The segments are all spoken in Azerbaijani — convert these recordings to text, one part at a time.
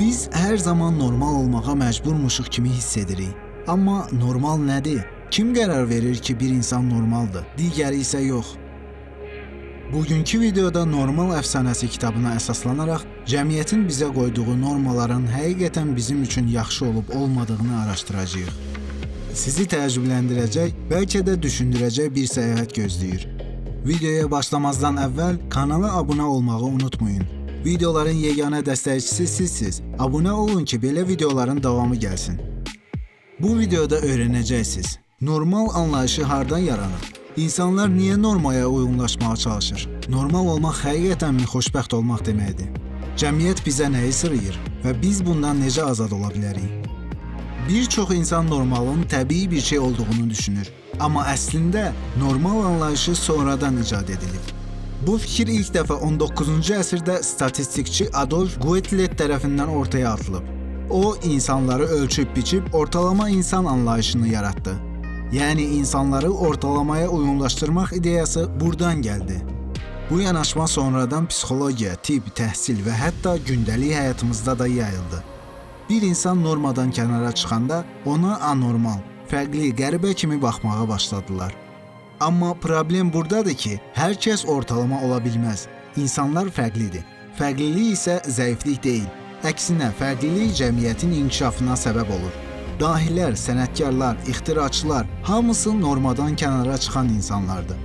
Biz hər zaman normal olmağa məcburmuşuq kimi hiss edirik. Amma normal nədir? Kim qərar verir ki, bir insan normaldır, digəri isə yox? Bugünkü videoda Normal əfsanəsi kitabına əsaslanaraq cəmiyyətin bizə qoyduğu normaların həqiqətən bizim üçün yaxşı olub-olmadığını araşdıracağıq. Sizi təəccübləndirəcək, bəlkə də düşündürəcək bir səyahət gözləyir. Videoya başlamazdan əvvəl kanala abunə olmağı unutmayın. Videoların yeganə dəstəkçisi sizsiniz. Abunə olun ki, belə videoların davamı gəlsin. Bu videoda öyrənəcəksiniz. Normal anlayışı hardan yaranır? İnsanlar niyə normaya uyğunlaşmağa çalışır? Normal olmaq həqiqətənmi xoşbəxt olmaq deməkdir? Cəmiyyət bizə nəyi sırıyır və biz bundan necə azad ola bilərik? Bir çox insan normalın təbii bir şey olduğunu düşünür. Amma əslində normal anlayışı sonradan icad edilib. Bu fikir ilk dəfə 19-cu əsrdə statistikçi Adolf Quetelet tərəfindən ortaya atılıb. O, insanları ölçüb-biçib ortalama insan anlayışını yaratdı. Yəni, insanları ortalamaya uyğunlaşdırmaq ideyası buradan gəldi. Bu yanaşma sonradan psixologiya, tibb, təhsil və hətta gündəlik həyatımızda da yayıldı. Bir insan normadan kənara çıxanda ona anormal, fərqli, qəribə kimi baxmağa başladılar. Amma problem buradadır ki, hər kəs ortalama ola bilməz. İnsanlar fərqlidir. Fərqlilik isə zəiflik deyil. Əksinə, fərqlilik cəmiyyətin inkişafına səbəb olur. Dahilər, sənətkarlar, ixtiraçılar hamısı normadan kənara çıxan insanlardır.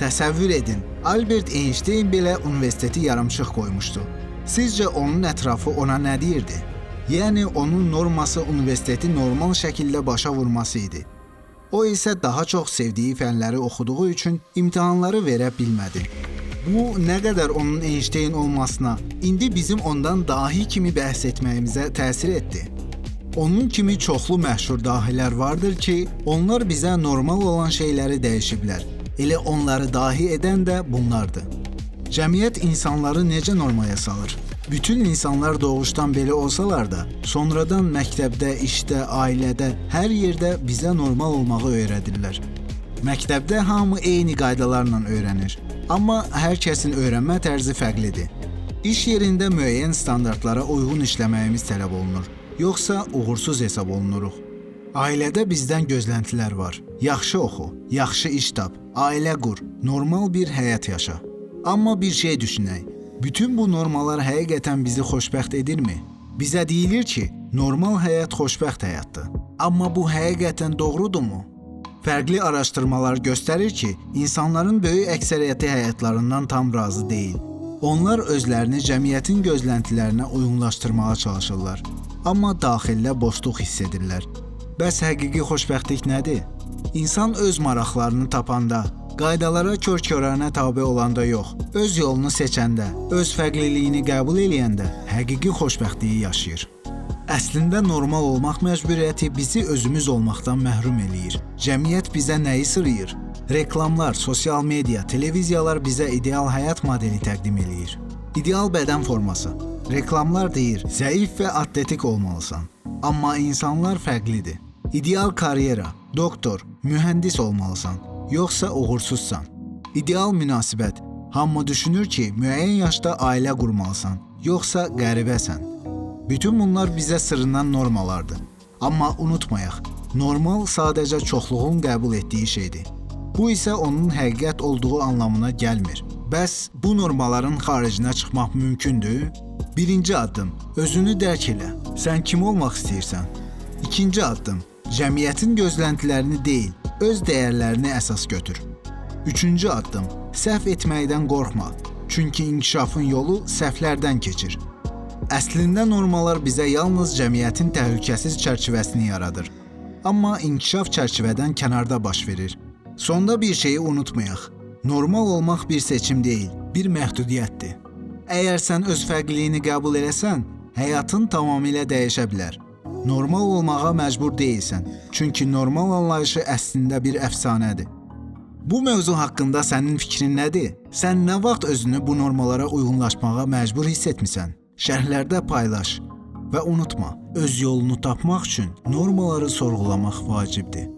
Təsəvvür edin, Albert Einstein belə universiteti yarımçıq qoymuşdu. Sizcə onun ətrafı ona nə deyirdi? Yəni, onun norması universiteti normal şəkildə başa vurması idi. O isə daha çox sevdiyi fənləri oxuduğu üçün imtahanları verə bilmədi. Bu, nə qədər onun Einstein olmasına, indi bizim ondan dahi kimi bəhs etməyimizə təsir etdi. Onun kimi çoxlu məşhur dahilər vardır ki, onlar bizə normal olan şeyləri dəyişiblər. Elə onları dahi edən də bunlardır. Cəmiyyət insanları necə normaya salır? Bütün insanlar doğuşdan belə olsalar da, sonradan məktəbdə, işdə, ailədə, hər yerdə bizə normal olmağı öyrədirlər. Məktəbdə hamı eyni qaydalarla öyrənir. Amma hər kəsin öyrənmə tərzi fərqlidir. İş yerində müəyyən standartlara uyğun işləməyimiz tələb olunur. Yoxsa uğursuz hesab olunuruq. Ailədə bizdən gözləntilər var. Yaxşı oxu, yaxşı iş tap, ailə qur, normal bir həyat yaşa. Amma bir şey düşünək. Bütün bu normalar həqiqətən bizi xoşbəxt edirmi? Bizə deyilir ki, normal həyat xoşbəxt həyatdır. Amma bu həqiqətən doğrudurmu? Fərqli araşdırmalar göstərir ki, insanların böyük əksəriyyəti həyatlarından tam razı deyil. Onlar özlərini cəmiyyətin gözləntilərinə uyğunlaşdırmağa çalışırlar. Amma daxildə boşluq hiss edirlər. Bəs həqiqi xoşbəxtlik nədir? İnsan öz maraqlarını tapanda, qaydalara kör-körənə tabe olanda yox, öz yolunu seçəndə, öz fərqliliyini qəbul eləyəndə həqiqi xoşbəxtliyi yaşayır. Əslində normal olmaq məcburiyyəti bizi özümüz olmaqdan məhrum eləyir. Cəmiyyət bizə nəyi sırıyır? Reklamlar, sosial media, televiziyalar bizə ideal həyat modeli təqdim eləyir. İdeal bədən forması. Reklamlar deyir, zəif və atletik olmalısan. Amma insanlar fərqlidir. İdeal karyera, doktor, mühəndis olmalısan. Yoxsa uğursuzsan. İdeal münasibət. Hamı düşünür ki, müəyyən yaşda ailə qurmalısan. Yoxsa qəribəsən. Bütün bunlar bizə sırrından normalardır. Amma unutmayaq, normal sadəcə çoxluğun qəbul etdiyi şeydir. Bu isə onun həqiqət olduğu anlamına gəlmir. Bəs bu normaların xaricinə çıxmaq mümkündür? Birinci addım, özünü dərk elə. Sən kim olmaq istəyirsən? İkinci addım, cəmiyyətin gözləntilərini deyil, öz dəyərlərini əsas götür. Üçüncü addım, səhv etməkdən qorxma. Çünki inkişafın yolu səhvlərdən keçir. Əslində normalar bizə yalnız cəmiyyətin təhlükəsiz çərçivəsini yaradır. Amma inkişaf çərçivədən kənarda baş verir. Sonda bir şeyi unutmayaq. Normal olmaq bir seçim deyil, bir məhdudiyyətdir. Əgər sən öz fərqliliyini qəbul eləsən, həyatın tamamilə dəyişə bilər. Normal olmağa məcbur deyilsən, çünki normal anlayışı əslində bir əfsanədir. Bu mövzu haqqında sənin fikrin nədir? Sən nə vaxt özünü bu normalara uyğunlaşmağa məcbur hiss etmisən? Şərhlərdə paylaş və unutma, öz yolunu tapmaq üçün normaları sorğulamaq vacibdir.